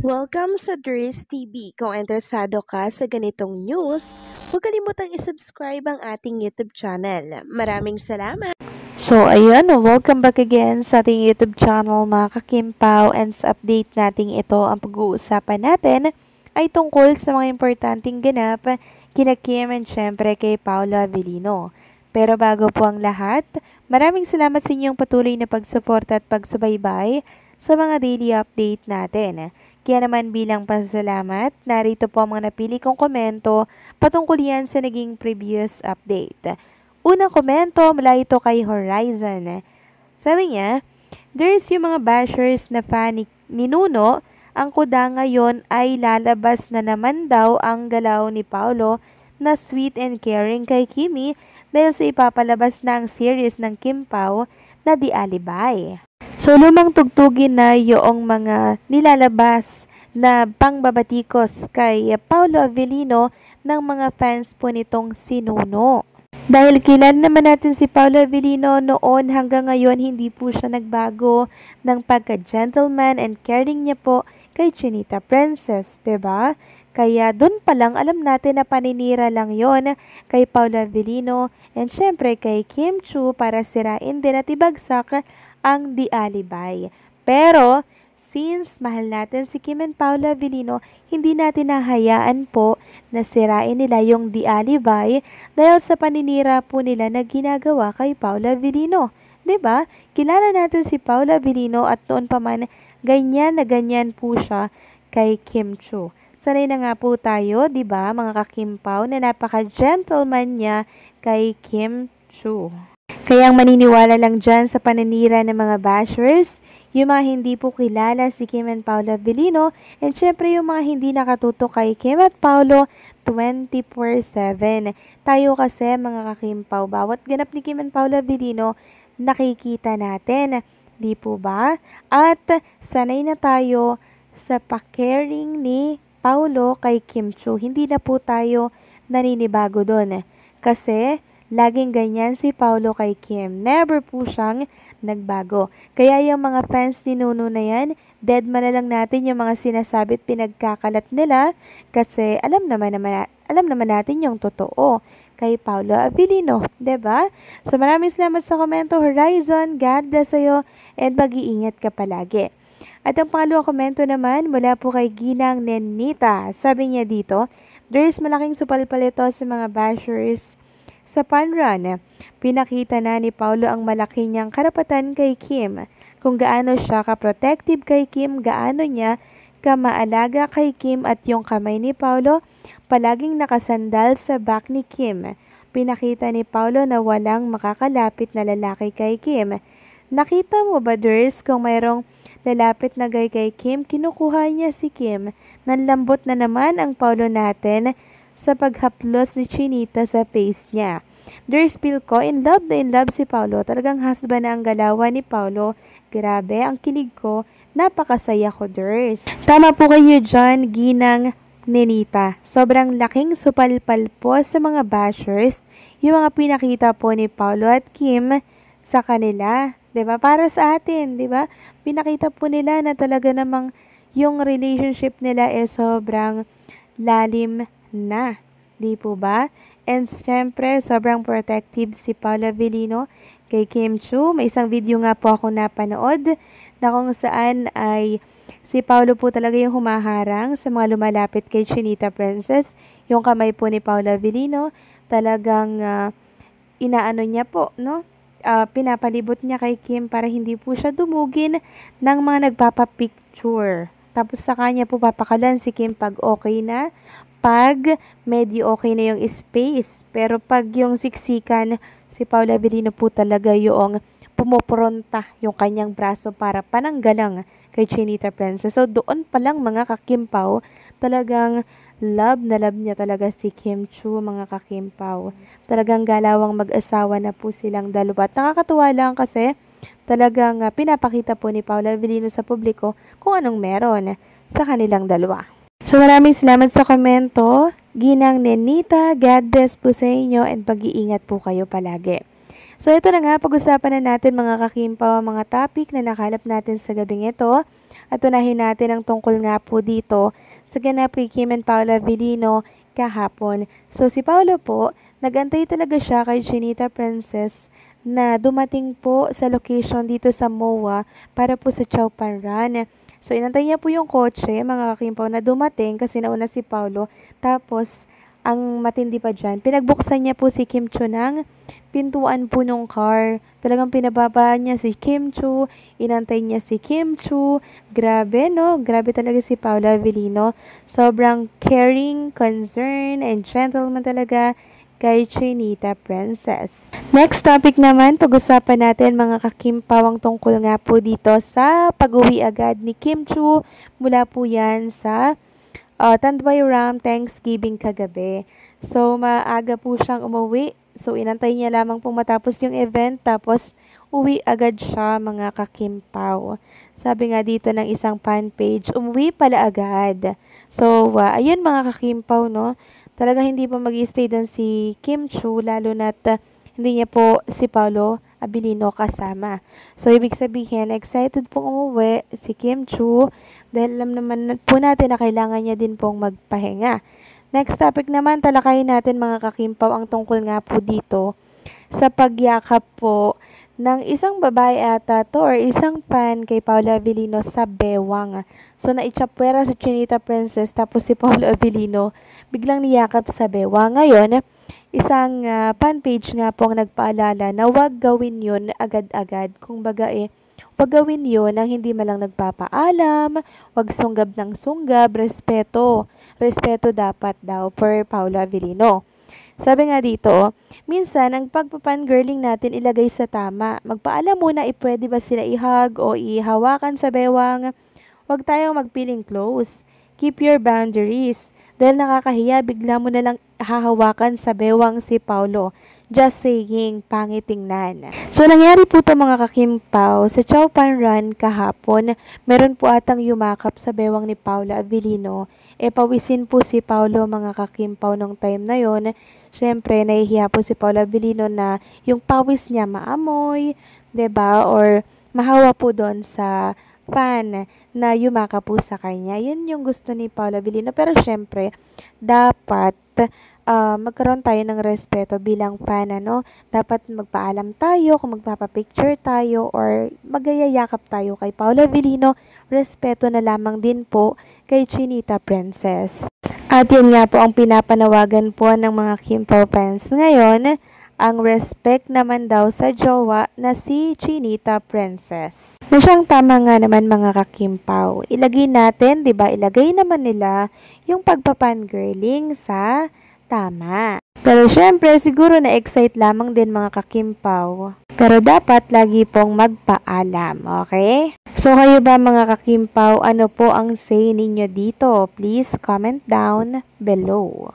Welcome sa Dries TV. Kung interesado ka sa ganitong news, huwag kalimutang isubscribe ang ating YouTube channel. Maraming salamat! So, ayun, welcome back again sa ating YouTube channel mga kakimpaw, and sa update nating ito, ang pag-uusapan natin ay tungkol sa mga importanteng ganap kina Kim and syempre kay Paolo Avellino. Pero bago po ang lahat, maraming salamat sa inyong patuloy na pagsuporta at pagsubaybay sa mga daily update natin. Kaya naman bilang pasasalamat, narito po ang mga napili kong komento patungkol yan sa naging previous update. Unang komento mula ito kay Horizon. Sabi niya, there's yung mga bashers na fan ni Nuno, ang kuda ngayon ay lalabas na naman daw ang galaw ni Paolo na sweet and caring kay Kimi dahil sa ipapalabas na ang series ng Kim Pao na The Alibay. So, lumang tugtugin na yung mga nilalabas na pangbabatikos kay Paolo Avellino ng mga fans po nitong si Nuno. Dahil kilala naman natin si Paolo Avellino noon hanggang ngayon, hindi po siya nagbago ng pagka-gentleman and caring niya po kay Chinita Princess, 'di ba? Kaya doon pa lang alam natin na paninira lang yon kay Paolo Avellino and syempre kay Kim Chiu para sirain din at ibagsak ang The Alibay. Pero since mahal natin si Kim and Paolo Avellino, hindi natin nahayaan po na sirain nila yung The Alibay dahil sa paninira po nila na ginagawa kay Paolo Avellino. 'Di ba? Kilala natin si Paolo Avellino at noon pa man ganyan na ganyan po siya kay Kim Chiu. Sanay na nga po tayo, 'di ba, mga kakimpaw, na napaka-gentleman niya kay Kim Chiu. Kaya ang maniniwala lang dyan sa paninira ng mga bashers, yung mga hindi po kilala si Kim and Paolo Avellino, and syempre yung mga hindi nakatutok kay Kim at Paolo 24/7. Tayo kasi mga kakimpaw, bawat ganap ni Kim and Paolo Avellino, nakikita natin. Di po ba? At sanay na tayo sa pa-caring ni Paolo kay Kim Chiu. Hindi na po tayo naninibago doon. Kasi laging ganyan si Paolo kay Kim. Never po siyang nagbago. Kaya yung mga fans ni Nuno na yan, dead man na lang natin yung mga sinasabi at pinagkakalat nila kasi alam naman natin yung totoo kay Paolo Avellino, 'di ba? So maraming salamat sa komento, Horizon. God bless sa'yo and mag-iingat ka palagi. At ang pangalawang komento naman mula po kay Ginang Nenita. Sabi niya dito, there's malaking supalpal ito sa mga bashers sa Panran. Pinakita na ni Paolo ang malaki niyang karapatan kay Kim. Kung gaano siya ka-protective kay Kim, gaano niya ka-maalaga kay Kim at yung kamay ni Paolo palaging nakasandal sa back ni Kim. Pinakita ni Paolo na walang makakalapit na lalaki kay Kim. Nakita mo ba, Ders, kung mayroong lalapit na guy kay Kim, kinukuha niya si Kim. Nanlambot na naman ang Paolo natin sa paghaplos ni Chinita sa face niya. Ders, feel ko, in love si Paolo. Talagang husband na ang galawan ni Paolo. Grabe, ang kilig ko. Napakasaya ko, Ders. Tama po kayo dyan, Ginang Nenita. Sobrang laking supalpal po sa mga bashers yung mga pinakita po ni Paolo at Kim sa kanila. 'Di ba? Para sa atin, 'di ba? Pinakita po nila na talaga namang yung relationship nila sobrang lalim na. Di po ba? And syempre, sobrang protective si Paolo Avellino kay Kim Chiu. May isang video nga po ako napanood na kung saan ay si Paolo po talaga yung humaharang sa mga lumalapit kay Chinita Princess. Yung kamay po ni Paolo Avellino, talagang inaano niya po, no? Pinapalibot niya kay Kim para hindi po siya dumugin ng mga nagpapapicture. Tapos sa kanya po papakalan si Kim pag okay na, pag medyo okay na yung space. Pero pag yung siksikan, si Paolo Avellino po talaga yung pumupronta yung kanyang braso para pananggalang kay Chinita Princess. So doon pa lang mga kakimpaw, talagang love na love niya talaga si Kim Chiu, mga kakimpaw. Talagang galawang mag-asawa na po silang dalawa. At nakakatuwa lang kasi talagang pinapakita po ni Paolo Avellino sa publiko kung anong meron sa kanilang dalawa. So maraming salamat sa komento, Ginang Nenita. God bless po sa inyo and pag-iingat po kayo palagi. So ito na nga, pag-usapan na natin mga kakimpaw ang mga topic na nakalap natin sa gabing ito. At unahin natin ang tungkol nga po dito sa ganap kay Kim and Paula Avellino kahapon. So si Paolo po, nagantay talaga siya kay Chinita Princess na dumating po sa location dito sa MOA para po sa Chow Pan Run. So inantay niya po yung kotse, mga kakimpaw, na dumating kasi nauna si Paolo. Tapos, ang matindi pa dyan, pinagbuksan niya po si Kim Chu ng pintuan po nung car. Talagang pinababa niya si Kim Chu, inantay niya si Kim Chu. Grabe, no? Grabe talaga si Paula Avellino. Sobrang caring, concern, and gentleman talaga kay Chinita Princess. Next topic naman, pag-usapan natin mga kakimpawang tungkol nga po dito sa pag-uwi agad ni Kim Chu. Mula po yan sa Tanduay Ram Thanksgiving kagabi. So, maaga po siyang umuwi. So, inantay niya lamang pong matapos yung event. Tapos, uwi agad siya mga kakimpaw. Sabi nga dito ng isang fan page, umuwi pala agad. So, ayun mga kakimpaw, no? Talaga hindi pa mag-stay doon si Kim Chu, lalo na't hindi niya po si Paolo Avellino kasama. So, ibig sabihin, excited pong umuwi si Kim Chu dahil alam naman po natin na kailangan niya din pong magpahinga. Next topic naman, talakayin natin mga kakimpaw ang tungkol nga po dito sa pagyakap po ng isang babae ata to or isang fan kay Paula Avellino sa bewang. So, naichapwera si Chinita Princess tapos si Paula Avellino biglang niyakap sa bewang. Ngayon, isang fan page nga po ang nagpaalala na huwag gawin yun agad-agad. Kung baga huwag gawin yun nang hindi malang nagpapaalam, huwag sunggab ng sunggab, respeto. Respeto dapat daw per Paula Avellino. Sabi nga dito, minsan ang pagpapangirling natin ilagay sa tama. Magpaalam muna pwede ba sila ihug o ihawakan sa bewang. Huwag tayong magpiling close. Keep your boundaries. Dahil nakakahiya, bigla mo na lang hahawakan sa bewang si Paolo. Just saying, pangit tingnan. So, nangyari po ito mga kakimpaw. Sa Chow Pan Run kahapon, meron po atang yumakap sa bewang ni Paula Avellino. Pawisin po si Paolo mga kakimpaw nung time na yon. Siyempre, nahihiya po si Paula Avellino na yung pawis niya maamoy, 'di ba? Or mahawa po doon sa fan na yumaka po sa kanya. Yun yung gusto ni Paula Avellino. Pero syempre, dapat magkaroon tayo ng respeto bilang fan, ano? Dapat magpaalam tayo kung magpapapicture tayo or magayayakap tayo kay Paula Avellino. Respeto na lamang din po kay Chinita Princess. At yun nga po ang pinapanawagan po ng mga Kimpaw fans ngayon, ang respect naman daw sa jowa na si Chinita Princess. Na siyang tama nga naman mga kakimpaw. Ilagay natin, 'di ba? Ilagay naman nila yung pagpapangirling sa tama. Pero syempre, siguro na-excite lamang din mga kakimpaw. Pero dapat lagi pong magpaalam, okay? So kayo ba mga kakimpaw, ano po ang say ninyo dito? Please comment down below.